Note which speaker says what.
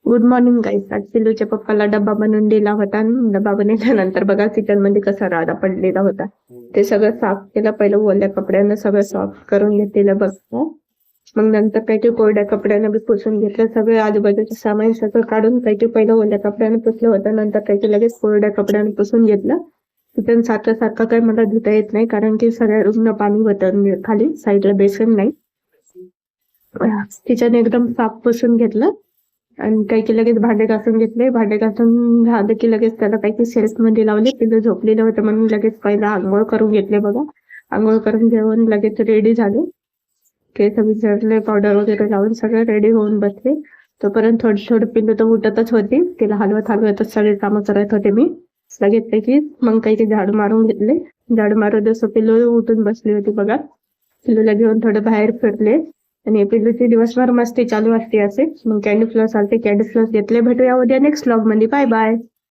Speaker 1: Good morning गाईस. आज पिल्लूच्या पप्पाला डब्बा बनवून दिला होता आणि डब्बा बनवल्यानंतर बघा किचन मध्ये कसा राडा पडलेला होता. ते सगळं साफ केलं. पहिलं ओल्या कपड्यानं सगळं साफ करून घेतलेलं बघ. मग नंतर काही कोरड्या कपड्यानं बी पुसून घेतलं. सगळं आजूबाजूचं सामान सगळं काढून काही पहिलं ओल्या कपड्यानं पुसलं होतं. नंतर काही लगेच कोरड्या कपड्यानं पुसून घेतलं. किचन सारखं सारखं काही मला धुता येत नाही कारण की सगळ्या रुग्ण पाणी होतं खाली साईडला बेसन नाही. किचन एकदम साफ पुसून घेतलं आणि काही की लगेच भांडे घासून घेतले. भांडे घासून झालं की लगेच त्याला काही सेल्फ मध्ये लावले. पिल्लू झोपलेलं होतं म्हणून लगेच पहिला आंघोळ करून घेतले बघा. आंघोळ करून घेऊन लगेच रेडी झाले. केस विचारले, पावडर वगैरे लावून सगळे रेडी होऊन बसले. तोपर्यंत थोडं पिल्लू तर उठतच होती. तिला हलवतच सगळे कामं करत होते मी. लगेच त्याची मग काही झाडू मारून घेतले. झाडू मारून जसं पिल्लू उठून बसली होती बघा. पिल्लूला घेऊन थोडं बाहेर फिरले आणि पिल्लूची दिवसभर मस्ती चालू असते असे. मग कॅन्डी फ्लॉस आलते, कॅन्डी फ्लॉस घेतले. भेटूया उद्या नेक्स्ट व्लॉग मध्ये. Bye bye.